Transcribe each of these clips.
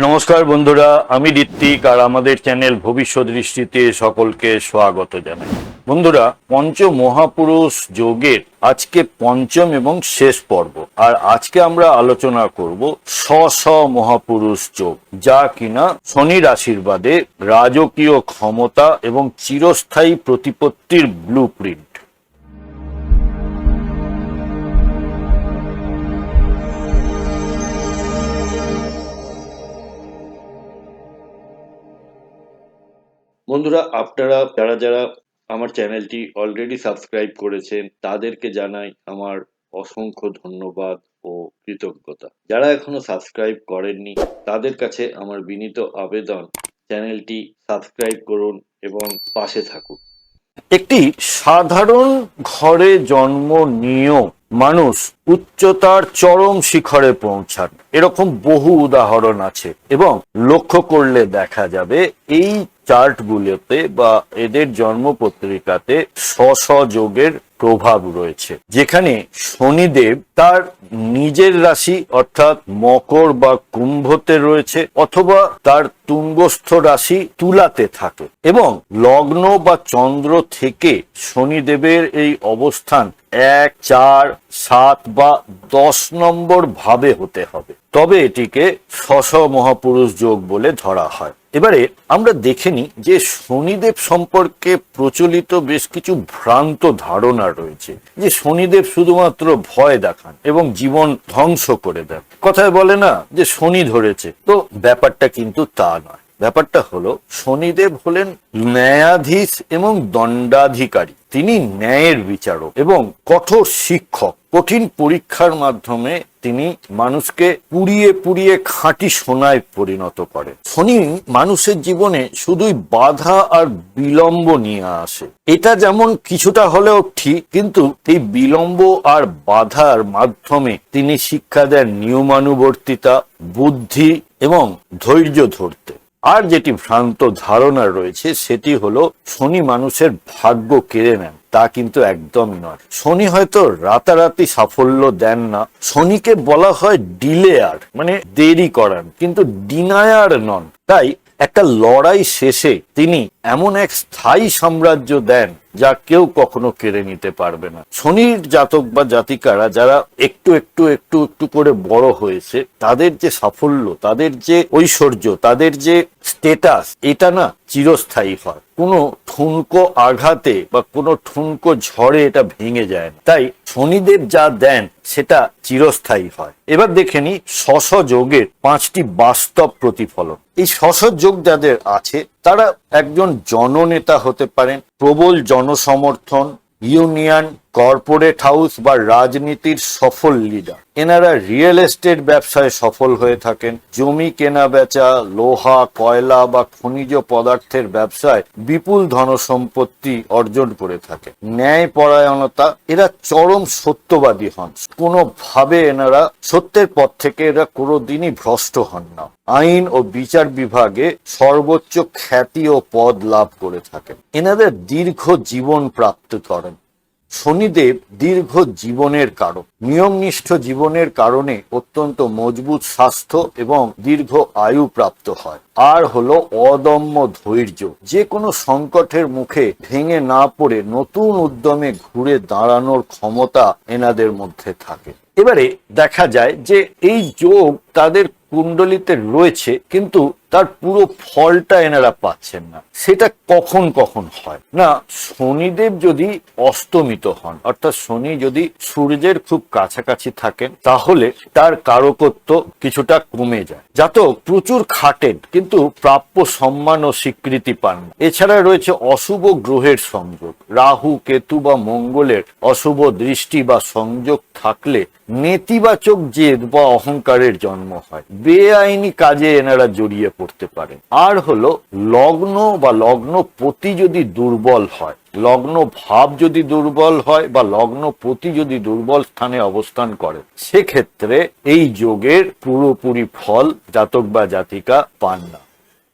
নমস্কার বন্ধুরা, আমি ঋত্বিক আর আমাদের চ্যানেল ভবিষ্যৎ দৃষ্টিতে সকলকে স্বাগত জানাই। বন্ধুরা, পঞ্চ মহাপুরুষ যোগের আজকে পঞ্চম এবং শেষ পর্ব। আর আজকে আমরা আলোচনা করব স্ব মহাপুরুষ যোগ, যা কিনা শনির আশীর্বাদে রাজকীয় ক্ষমতা এবং চিরস্থায়ী প্রতিপত্তির ব্লুপ্রিন্ট। বন্ধুরা, আপনারা যারা আমার চ্যানেলটি অলরেডি সাবস্ক্রাইব করেছেন তাদেরকে জানাই আমার অসংখ্য ধন্যবাদ ও কৃতজ্ঞতা। যারা এখনো সাবস্ক্রাইব করেননি তাদের কাছে আমার বিনীত আবেদন, চ্যানেলটি সাবস্ক্রাইব করুন এবং পাশে থাকুন। একটি সাধারণ ঘরে জন্ম নিয়েও মানুষ উচ্চতার চরম শিখরে পৌঁছান, এরকম বহু উদাহরণ আছে এবং লক্ষ্য করলে দেখা যাবে এই চার্টগুলোতে বা এদের জন্মপত্রিকাতে যোগের প্রভাব রয়েছে, যেখানে শনিদেব তার নিজের রাশি অর্থাৎ মকর বা কুম্ভতে রয়েছে, অথবা তার তুঙ্গস্থ রাশি তুলাতে থাকে এবং লগ্ন বা চন্দ্র থেকে শনিদেবের এই অবস্থান 1, 4, 7 বা 10 নম্বর ভাবে হতে হবে, তবে এটিকে স্ব মহাপুরুষ যোগ বলে ধরা হয়। এবারে আমরা দেখে নিই যে শনিদেব সম্পর্কে প্রচলিত বেশ কিছু ভ্রান্ত ধারণা রয়েছে, যে শনিদেব শুধুমাত্র ভয় দেখান এবং জীবন ধ্বংস করে দেন। কথায় বলে না যে শনি ধরেছে, তো ব্যাপারটা কিন্তু তা নয়। ব্যাপারটা হলো, শনিদেব হলেন ন্যায়াধীশ এবং দণ্ডাধিকারী। তিনি ন্যায়ের বিচারক এবং কঠোর শিক্ষক। কঠিন পরীক্ষার মাধ্যমে তিনি মানুষকে পুড়িয়ে পুড়িয়ে খাঁটি সোনায় পরিণত করেন। শনি মানুষের জীবনে শুধুই বাধা আর বিলম্ব নিয়ে আসে। এটা যেমন কিছুটা হলেও ঠিক, কিন্তু এই বিলম্ব আর বাধার মাধ্যমে তিনি শিক্ষা দেন নিয়মানুবর্তিতা, বুদ্ধি এবং ধৈর্য ধরতে। আর যেটি ভ্রান্ত ধারণা রয়েছে সেটি হলো শনি মানুষের ভাগ্য কেড়ে নেন। তা কিন্তু একদমই নয়। শনি হয়তো রাতারাতি সাফল্য দেন না, শনিকে বলা হয় ডিলেয়ার, মানে দেরি করান, কিন্তু ডিনায়ার নন। তাই একটা লড়াই শেষে তিনি এমন এক স্থায়ী সাম্রাজ্য দেন যা কেউ কখনো কেড়ে নিতে পারবে না। শনির জাতক বা জাতিকারা যারা একটু একটু একটু একটু করে বড় হয়েছে, তাদের যে সাফল্য, তাদের যে ঐশ্বর্য, তাদের যে স্টেটাস, এটা না চিরস্থায়ী হয়। কোনো ঠুনকো আঘাতে বা কোনো ঠুনকো ঝড়ে এটা ভেঙে যায় না। তাই শনিদেব যা দেন সেটা চিরস্থায়ী হয়। এবার দেখে নি স্ব যোগের 5টি বাস্তব প্রতিফলন। এই স্ব যোগ যাদের আছে তারা একজন জননেতা হতে পারেন, প্রবল জনসমর্থন, ইউনিয়ন, কর্পোরেট হাউস বা রাজনীতির সফল লিডার। এনারা রিয়েল এস্টেট ব্যবসায় সফল হয়ে থাকেন, জমি কেনা বেচা, লোহা, কয়লা বা খনিজ পদার্থের ব্যবসায় বিপুল ধনসম্পত্তি অর্জন করে থাকে। ন্যায় পরায়ণতা, এরা চরম সত্যবাদী হন, কোনোভাবে এনারা সত্যের পথ থেকে এরা কোনোদিনই ভ্রষ্ট হন না। আইন ও বিচার বিভাগে সর্বোচ্চ খ্যাতি ও পদ লাভ করে থাকেন। এনাদের দীর্ঘ জীবন প্রাপ্ত করেন। শনিদেব দীর্ঘ জীবনের কারক। নিয়মনিষ্ঠ জীবনের কারণে অত্যন্ত মজবুত স্বাস্থ্য এবং দীর্ঘ আয়ু প্রাপ্ত হয়। আর হলো অদম্য ধৈর্য। যে কোনো সংকটের মুখে ভেঙে না পড়ে নতুন উদ্যমে ঘুরে দাঁড়ানোর ক্ষমতা এনাদের মধ্যে থাকে। এবারে দেখা যায় যে এই যোগ তাদের কুণ্ডলিতে রয়েছে, কিন্তু তার পুরো ফলটা এনারা পাচ্ছেন না। সেটা কখন কখন হয় না, শনিদেব যদি অস্তমিত হন, অর্থাৎ শনি যদি সূর্যের খুব কাছাকাছি থাকেন, তাহলে তার কারকত্ব কিছুটা কমে যায়। জাতক প্রচুর খাটেন কিন্তু প্রাপ্য সম্মান ও স্বীকৃতি পান না। এছাড়া রয়েছে অশুভ গ্রহের সংযোগ। রাহু, কেতু বা মঙ্গলের অশুভ দৃষ্টি বা সংযোগ থাকলে নেতিবাচক জেদ বা অহংকারের জন্ম হয়। বেআইনি কাজে এনারা জড়িয়ে পড়তে পারেন। আর হলো লগ্ন বা লগ্নপতি যদি দুর্বল হয়, লগ্ন ভাব যদি দুর্বল হয় বা লগ্নপতি যদি দুর্বল স্থানে অবস্থান করে, সেক্ষেত্রে এই যোগের পুরোপুরি ফল জাতক বা জাতিকা পান না।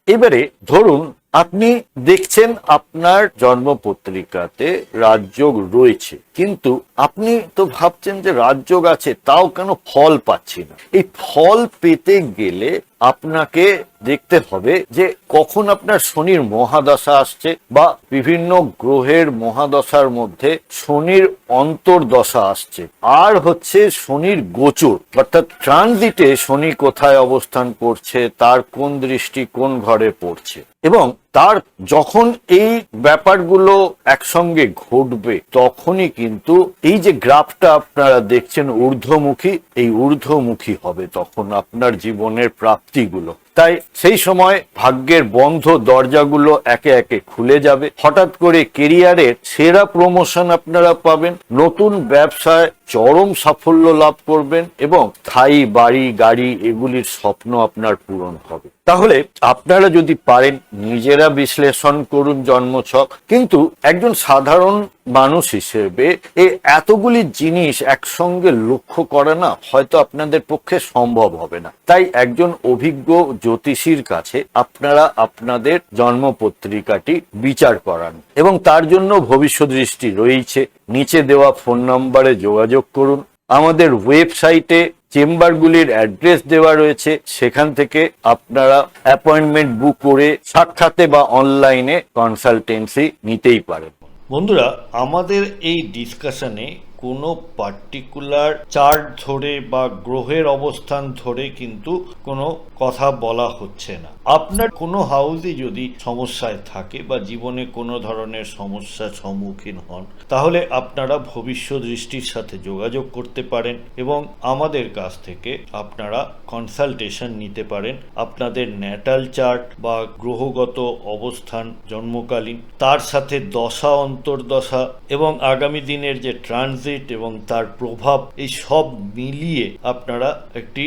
এবারে ধরুন আপনি দেখছেন আপনার জন্মপত্রিকাতে রাজযোগ রয়েছে, কিন্তু আপনি তো ভাবছেন যে রাজযোগ আছে, তাও কেন ফল পাচ্ছি না। এই ফল পেতে গেলে আপনাকে দেখতে হবে যে কখন আপনার শনির মহাদশা আসছে, বা বিভিন্ন গ্রহের মহাদশার মধ্যে শনির অন্তর্দশা আসছে, আর হচ্ছে শনির গোচর অর্থাৎ ট্রানজিটে শনি কোথায় অবস্থান করছে, তার কোন দৃষ্টি কোন ঘরে পড়ছে, এবং তার যখন এই ব্যাপারগুলো একসঙ্গে ঘটবে তখনই কিন্তু এই যে গ্রাফটা আপনারা দেখছেন ঊর্ধ্বমুখী, এই ঊর্ধ্বমুখী হবে তখন আপনার জীবনের প্রাপ্তিগুলো। তাই সেই সময় ভাগ্যের বন্ধ দরজাগুলো একে একে খুলে যাবে, হঠাৎ করে কেরিয়ারের সেরা প্রমোশন আপনারা পাবেন, নতুন ব্যবসায় চরম সাফল্য লাভ করবেন, এবং স্থায়ী বাড়ি গাড়ি এগুলির স্বপ্ন আপনার পূরণ হবে। তাহলে আপনারা যদি পারেন নিজেরা বিশ্লেষণ করুন জন্মছক, কিন্তু একজন সাধারণ মানুষ হিসেবে এই এতগুলি জিনিস একসঙ্গে লক্ষ্য করা না হয়তো আপনাদের পক্ষে সম্ভব হবে না। তাই একজন অভিজ্ঞ জ্যোতিষীর কাছে আপনারা আপনাদের জন্মপত্রিকাটি বিচার করান, এবং তার জন্য ভবিষ্যৎ দৃষ্টি রয়েছে। নিচে দেওয়া ফোন নম্বরে যোগাযোগ করুন। আমাদের ওয়েবসাইটে চেম্বারগুলির অ্যাড্রেস দেওয়া রয়েছে, সেখান থেকে আপনারা অ্যাপয়েন্টমেন্ট বুক করে সাক্ষাতে বা অনলাইনে কনসালটেন্সি নিতেই পারেন। বন্ধুরা, আমাদের এই ডিসকাশনে কোনো পার্টিকুলার চার্ট ধরে বা গ্রহের অবস্থান ধরে কিন্তু কোনো কথা বলা হচ্ছে না। আপনার কোনো হাউসে যদি সমস্যায় থাকে বা জীবনে কোনো ধরনের সমস্যার সম্মুখীন হন, তাহলে আপনারা ভবিষ্যৎ দৃষ্টির সাথে যোগাযোগ করতে পারেন এবং আমাদের কাছ থেকে আপনারা কনসালটেশন নিতে পারেন। আপনাদের ন্যাটাল চার্ট বা গ্রহগত অবস্থান জন্মকালীন, তার সাথে দশা অন্তর্দশা এবং আগামী দিনের যে ট্রানজিট এবং তার প্রভাব, এই সব মিলিয়ে আপনারা একটি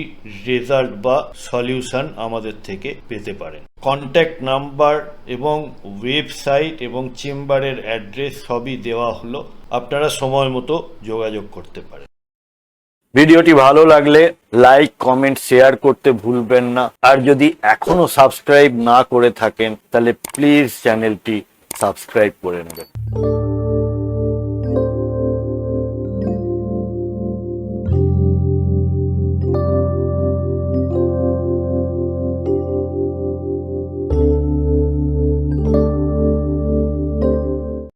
রেজাল্ট বা সলিউশন আমাদের থেকে পেতে পারেন। কন্ট্যাক্ট নাম্বার এবং ওয়েবসাইট এবং চেম্বারের অ্যাড্রেস সবই দেওয়া হলো, আপনারা সময় মতো যোগাযোগ করতে পারেন। ভিডিওটি ভালো লাগলে লাইক কমেন্ট শেয়ার করতে ভুলবেন না, আর যদি এখনো সাবস্ক্রাইব না করে থাকেন তাহলে প্লিজ চ্যানেলটি সাবস্ক্রাইব করে নেবেন।